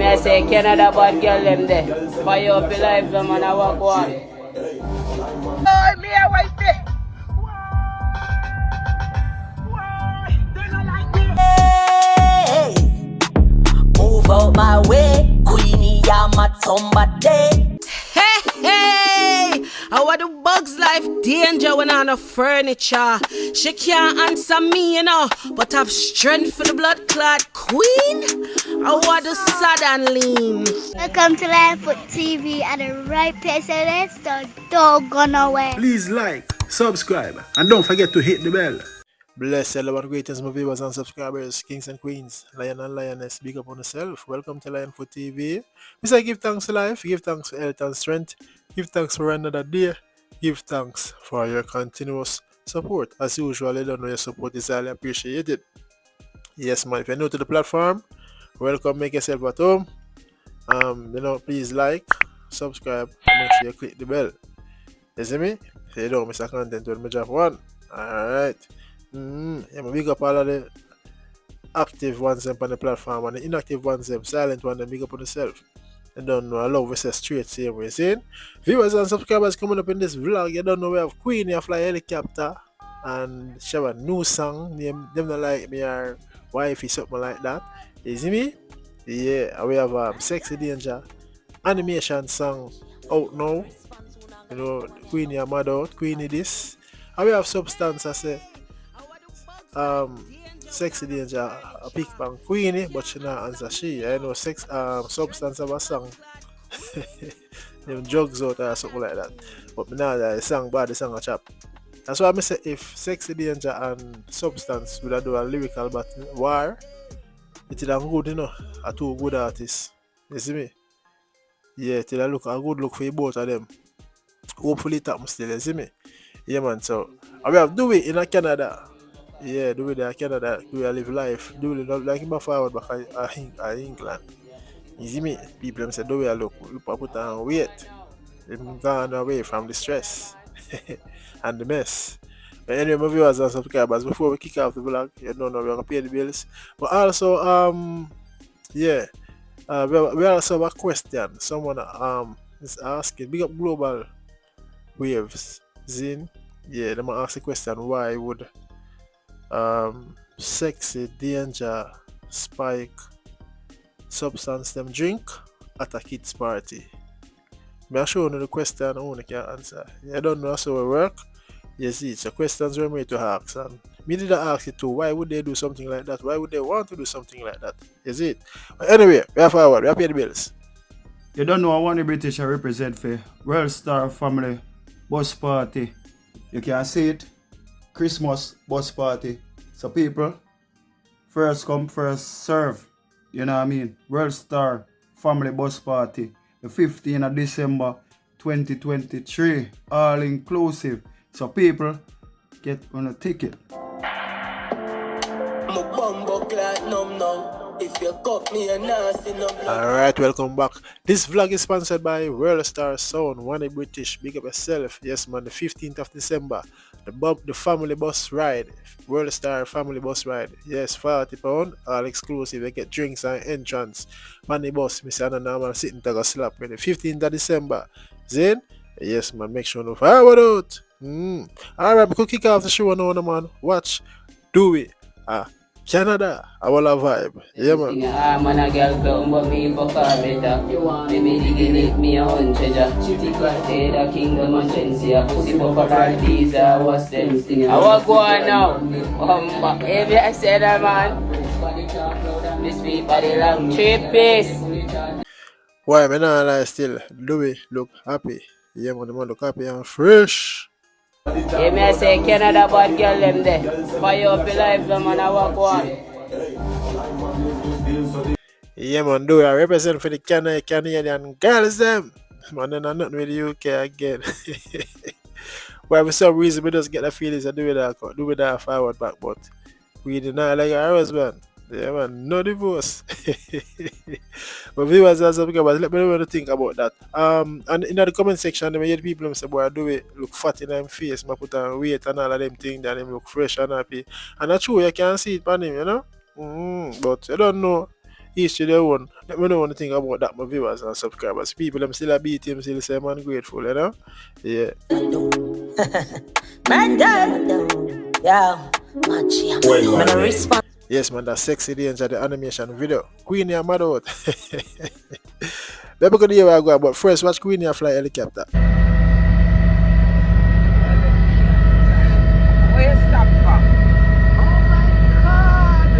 me I say Canada bad girl them there. Fire up your life, them man, I walk one. Oh, me a wife there. Why? They not like me. Hey, move out my way, Queenie, I'm a somebody. Hey, I want the bugs life danger when on a furniture. She can't answer me, you know, but have strength for the blood clot queen. I want the sad and lean. Welcome to Lion TV at the right place, and it's the dog gone away. Please like, subscribe, and don't forget to hit the bell. Bless all our greetings, my viewers and subscribers, kings and queens, lion and lioness, big up on yourself. Welcome to Lion TV. We say give thanks to life, give thanks for health and strength, give thanks for another day, give thanks for your continuous support. As usual, I don't know your support is highly appreciated. Yes, man, if you're new to the platform, welcome, make yourself at home. Please like, subscribe, and make sure you click the bell. You see me? So you don't miss a content when I drop one. Alright. I'm big up all of the active ones on the platform and the inactive ones, them silent ones, big up on yourself. I don't know, I love we say straight same way. See? Viewers and subscribers coming up in this vlog, you don't know we have Queenie fly helicopter and she have a new song, them not like me or wifey, something like that. You see me? Yeah, we have Sexy Danger animation song out now. You know, Queenie a mad out, Queenie this. And we have Substance, I say. Sexy Danger a pick from Queenie, but she not answer she. I know Substance have a song. Them drugs out or something like that. But me now the song bad, the song a chop. That's why I say if Sexy Danger and Substance would do a lyrical battle war, it is good, you know. A two good artists. You see me? Yeah, till I look a good look for both of them. Hopefully it happens still, you see me? Yeah, man. So we have Dowey in Canada. Yeah, Dowey in Canada. Dowey live life. Dowey not like him forward back in England. You see me? People them say Dowey look put on weight. They've gone away from the stress and the mess. But anyway, my viewers and subscribers, before we kick off the vlog, you don't know we're gonna pay the bills. But also, we also have a question. Someone is asking, big up global waves, Zin. Yeah, they might ask the question, why would Sexy Danger Spike Substance them drink at a kids party? Me show you the question I only can answer. I don't know how it work. You see, it's a questions we're made to ask, and me did ask it too. Why would they do something like that? Why would they want to do something like that? Is it? But anyway, we are forward, we are pay the bills. You don't know what the British I represent for World Star Family Bus Party. You can see it. Christmas bus party. So people, first come, first serve. You know what I mean? World Star Family Bus Party. The 15th of December 2023. All inclusive. So people, get on a ticket. Alright, welcome back. This vlog is sponsored by World Star Sound, one a British, big up yourself. Yes man, the 15th of December. The family bus ride. World Star family bus ride. Yes, £40, all exclusive. You get drinks and entrance. Money bus, Mr. Anna normal sitting to go slap with the 15th of December. Then, yes man, make sure no forward out. Alright, we could kick off the show now, man. Watch Dowey Canada, our vibe. Yeah, man. I'm a girl, come but me for car better. You want me digging it, me a own treasure. Chitty class, the kingdom and Chelsea. A pussy for car, these are what's them singing. I want go on now. Maybe I said that, man. This people, they long cheap piece. Why, man, I lie still. Dowey look happy. Yeah, man, the man look happy and fresh. Yeah, me I say Canada bad girl them there. Fire up your life, them man, I walk one. Yeah, man, Dowey I represent for the Canadian girls them. Man, then I'm not with the UK again. Well, for some reason, we just get the feelings and do that forward back, but we did not like our husband. Yeah, man, no divorce. But viewers and subscribers, let me know what you think about that. And in the comment section, I hear people say, boy, Dowey look fat in them face, I put on weight and all of them things, that him look fresh and happy. And that's true, you can see it on him, you know. But I don't know Each to their own. Let me know anything about that, my viewers and subscribers. People, them still a beat him, still say, man, grateful, you know? Yeah. Yes, man, that's Sexy Danger, the animation video. Queenie, I'm mad out. Let me go to where I go, but first, watch Queenie fly helicopter. Where you stop from? Oh my God!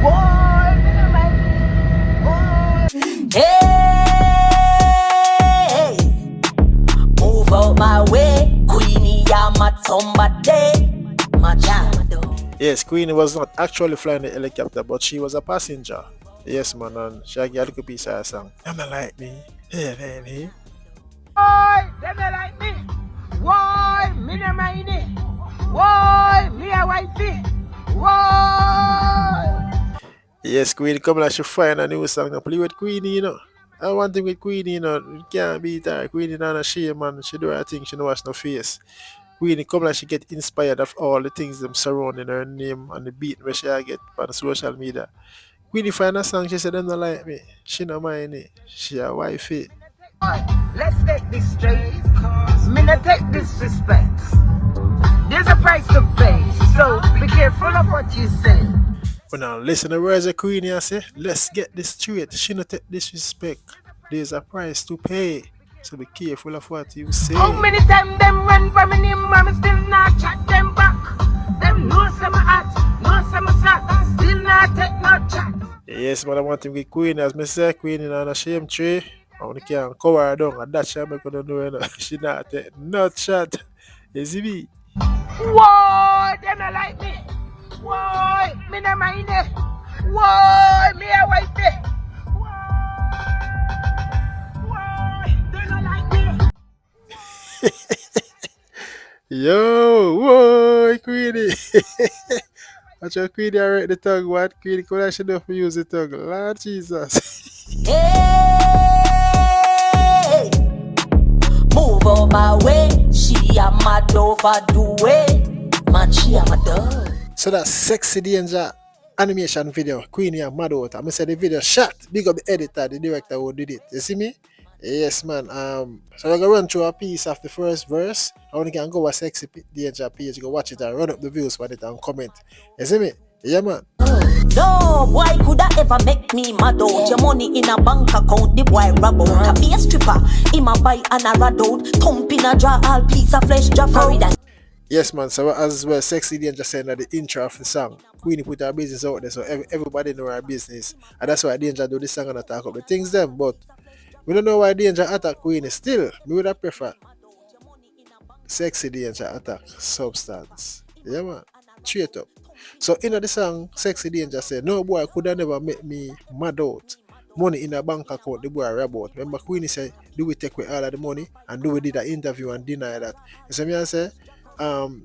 Boy, me no like me. Boy. Hey, move out my way, Queenie, I'm a somebody. My jam. Yes, Queenie was not actually flying the helicopter, but she was a passenger. Yes, man, and she had a little piece of her song. I'm not like me. Yeah, baby. Boy, them no like me. Boy, me no mind it. Boy, me a wifey. Boy. Yes, Queenie come like she find a new song to play with Queenie, you know. And one thing with Queenie, you know, you can't beat her. Queenie not a shame, man. She do her thing, she know wash no face. Queenie come like she get inspired of all the things them surrounding her name and the beat where she get on social media. Queenie find a song, she said them not like me. She no mind it. She a wifey. Let's take this straight. Me not take disrespect. There's a price to pay, so be careful of what you say. But now listen to the words of Queenie and say, let's get this straight. She not take disrespect. There's a price to pay. So be careful of what you say. How many times them run for me name, but me still not chat them back. Them know some hot, know some sad, still not take no chat. Yes, man, I want to get Queenie. As me say, Queenie on a shame tree. I want to can't cover her down. And that she make her know, you know. She not take no chat. You see me? Whoa, they not like me. Whoa, me no mind it. Whoa, me a wifey. Whoa, they not like me. Yo, whoa, Queenie. Watch your Queenie alright the tongue. What Queenie could I should know if we use the tongue? Lord Jesus. Hey, move out my way. She a mad over the way. Man, she a mad dog. So that's Sexy Danger animation video. Queenie and mad out. I'm gonna say the video shot. Big up the editor, the director who did it. You see me? Yes, man. So I'm gonna run through a piece of the first verse. I want to can go a Sexy Danger page, go watch it and run up the views for it and comment. You see me? Yeah, man. No, boy, could I ever make me mad out? Your money in a bank account, the boy rob out. Can be a stripper, him a buy and a rad out. Thump in a draw, all piece of flesh, drop out. Yes, man. So as well, Sexy Danger saying at the intro of the song, Queenie put her business out there, so everybody know her business, and that's why Danger do this song and attack up the things them. But we don't know why Danger attack Queenie. Still, me would have prefer Sexy Danger attack Substance. Yeah, man. Straight up. So in the song, Sexy Danger said, no boy could have never make me mad out. Money in a bank account, the boy rob out. Remember Queenie said, do we take away all of the money and do we did an interview and deny that? You see me and say,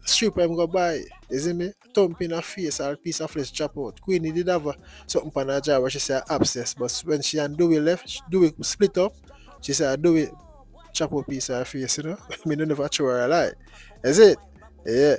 strip I'm go buy, you see me? Thump in her face or a piece of flesh chop out. Queenie did have something on her jaw where she said abscess, but when she and Dowey left, Dowey split up, she said Dowey chop out piece of her face, you know? Me don't never throw her a lie. Is it? Yeah.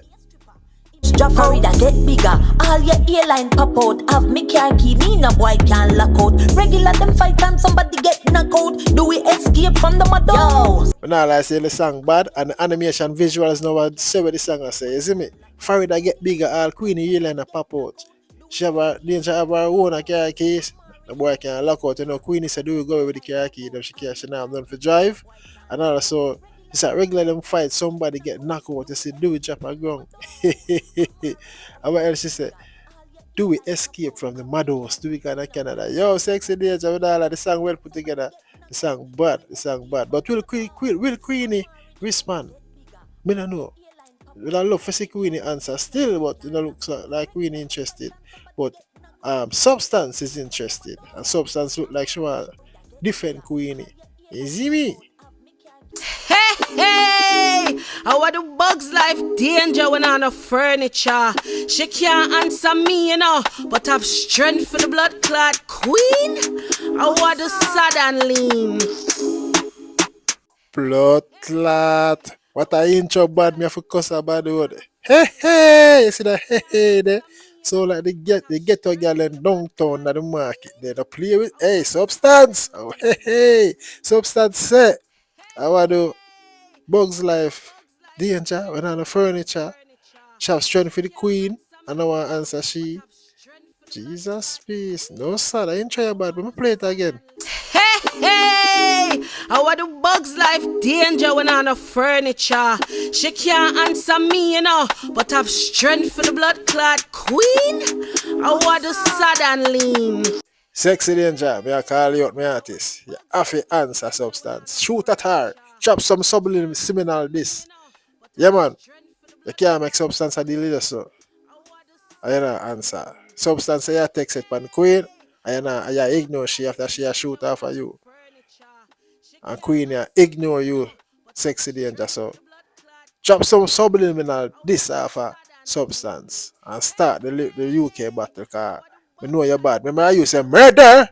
Drop Florida get bigger. All your airline pop out. Have me car key, me no boy can lock out. Regular them fight time somebody get knocked out. Do we escape from the mother? But now I say the song bad and the animation visuals now what say what the song I say, you see me? Florida get bigger, all Queenie airline pop out. She have a Danger have her own car keys. The boy can lock out, you know. Queenie said do we go with the car key, then she now have none for drive. And also he said regular them fight, somebody get knocked out. You see, do we drop my ground? And what else she said? Do we escape from the madhouse? Do we kind of Canada? Yo, Sexy Danger with all of the song well put together. The song bad. But will Queenie respond? Me don't know. Well, I love to see Queenie answer still, but it looks like Queenie interested. But Substance is interested. And Substance look like she want defend Queenie. You see me? Hey, I want the bugs life danger when on the furniture. She can't answer me, you know, but have strength for the blood clot queen. I want the sad and lean. Blood clot. What I intro bad me have to cuss about the word. Hey hey, you see that hey hey there? So like they get a girl in downtown at the market. They don't play with hey substance. Oh hey hey. Substance say I want to Bugs Life danger when on the furniture. She have strength for the queen. And I want to answer she. Jesus peace. No sir, I ain't try bad, but me play it again. Hey, hey, how the bugs life danger when on the furniture. She can't answer me, but have strength for the blood clot queen. How the sad and lean. Sexy danger, me I call you out my artist. You have to answer substance. Shoot at her. Chop some subliminal this. Yeah man. You can't make substance a deal so. I know answer. Substance you text it pan queen. I know you ignore she after she a shoot off of you. And queen you ignore you. Sexy danger so. Chop some subliminal this off of substance. And start the UK battle car. We know you're bad. Remember you say murder?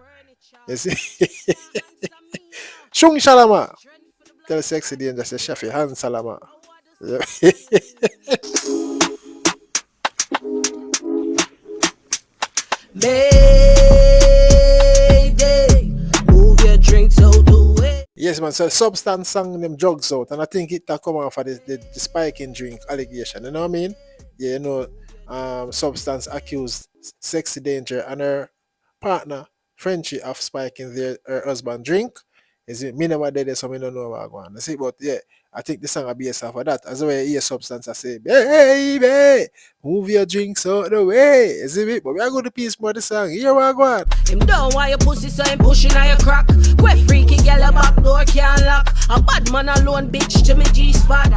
You see? Shung Shalama. Tell sexy danger say Shafi hand Salama. Yeah. Mayday, move your drinks out the way. Yes, man. So substance sang them drugs out, and I think it come off for the spiking drink allegation. You know what I mean? Yeah, substance accused sexy danger and her partner Frenchie of spiking her husband drink. Is it me never did it, so me don't know what I'm going to see. But yeah, I think the song will be a for that. As well, hear substance I say, baby, move your drinks out the way. Is it? But we are going to piece more the song. Here we go on. Him don't want your pussy, so him pushing on your crack. Where freaky girl a back door can't lock. A bad man alone, bitch, to me G-spot.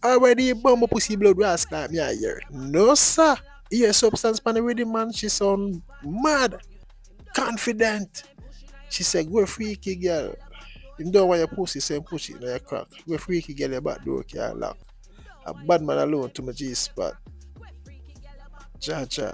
Already bumbo pussy blood ras like me a hear. No sir. Hear substance pan the rhythm man. She sound mad. Confident. She said, go freaky girl. Him don't want your pussy, so him push it in your crack. Go freaky girl, your back door can't lock. A bad man alone to my G-spot. Ja ja.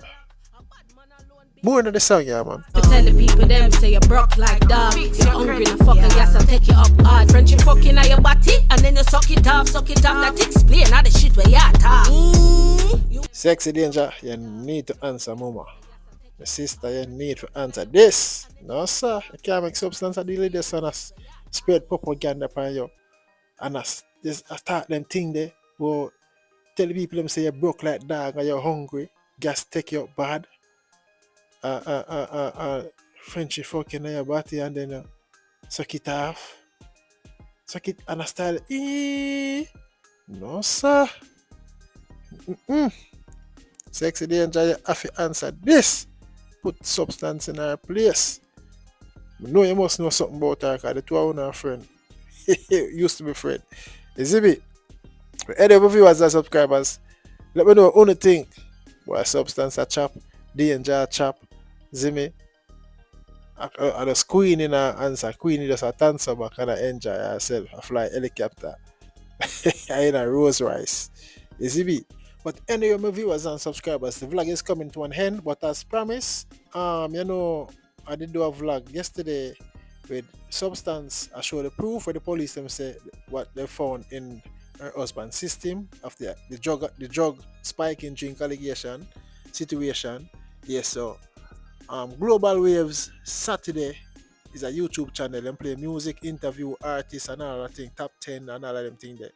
More than the song, yeah, man. Tell the people them say you broke like dog. You're hungry and fucking gas, I'll take you up hard. French you fucking on your body and then you suck it off. That explain all the shit where you talk. Sexy danger, you need to answer, mama. My sister, you need to answer this. No, sir. You can't make substance a deal with this and spread propaganda upon you. And this attack them thing there. Well, tell the people them say you broke like dog and you're hungry. Gas take you up bad. Frenchy fucking on your body and then suck it off. Suck it and a style. No, sir. Sexy danger, you have to answer this. Put substance in her place. I know you must know something about her because the two are our friend. Used to be friend. Is it me? Any of viewers and subscribers, let me know what you think. What substance a chop, danger a chop, Zimmy. I just Queenie in her answer. Queenie just a dancer back and I enjoy herself. I fly helicopter. I in a Rose Rice. Is it me? But anyway, my viewers and subscribers, the vlog is coming to an end. But as promised, I did do a vlog yesterday with substance. I showed the proof where the police them say what they found in her husband's system of the drug spiking drink allegation situation. Yes, so Global Waves Saturday is a YouTube channel and play music, interview artists and all that thing, top 10 and all of them thing there.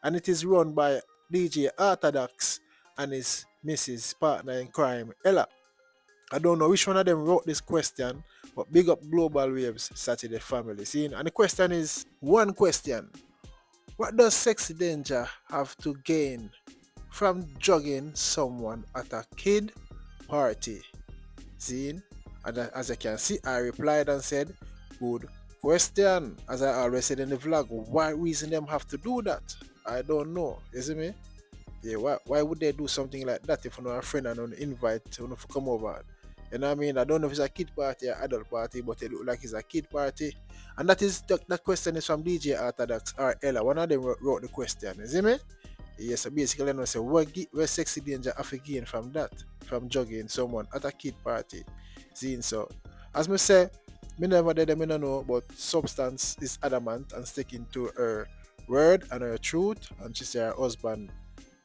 And it is run by DJ Orthodox and his Mrs. partner in crime, Ella. I don't know which one of them wrote this question, but big up Global Waves Saturday family. See? And the question is, one question. What does Sexy Danger have to gain from drugging someone at a kid party? See? And as you can see, I replied and said, good question. As I always said in the vlog, why reason them have to do that? I don't know. You see me? Yeah, why would they do something like that if you know a friend and don't invite you to come over? You know what I mean? I don't know if it's a kid party or adult party, but it look like it's a kid party. And that question is from DJ Orthodox or Ella. One of them wrote the question. You see me? Yes, so basically I say where Sexy Danger have to gain from that, from drugging someone at a kid party. See, so as me say, me never did them, I don't know, but substance is adamant and sticking to her word and her truth, and she say her husband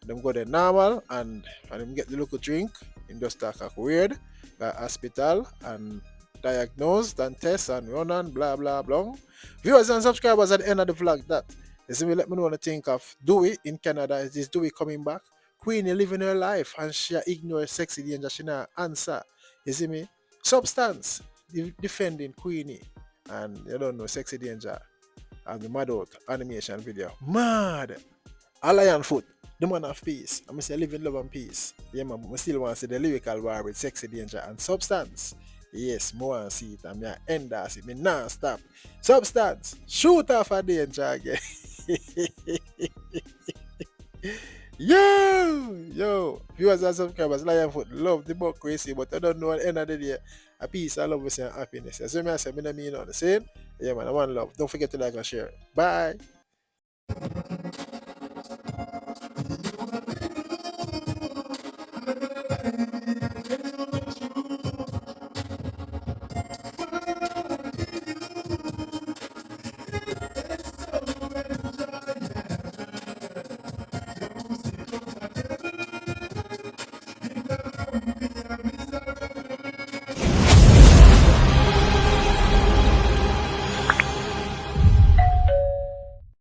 them go there normal and him get the local drink, him just talk weird, got hospital and diagnosed and test and run on blah blah blah. Viewers and subscribers, at the end of the vlog, that you see me, let me know what to think of Dewey in Canada. Is this Dewey coming back? Queenie living her life and she ignore sexy danger, she not answer. You see me? Substance defending Queenie, and you don't know sexy danger and the mad out animation video. Mad! A lion foot, the man of peace. I'm say live in love and peace. Yeah, man, but I still want to see the lyrical war with sexy danger and substance. Yes, more and see it, and me end as it. Me non stop. Substance, shoot off a danger again. Yo, viewers and subscribers, lion foot, love the book crazy, but I don't know at the end of the day, a peace, I love, and happiness. As I say, I don't mean all the same. Yeah, man, I want love. Don't forget to like and share. Bye.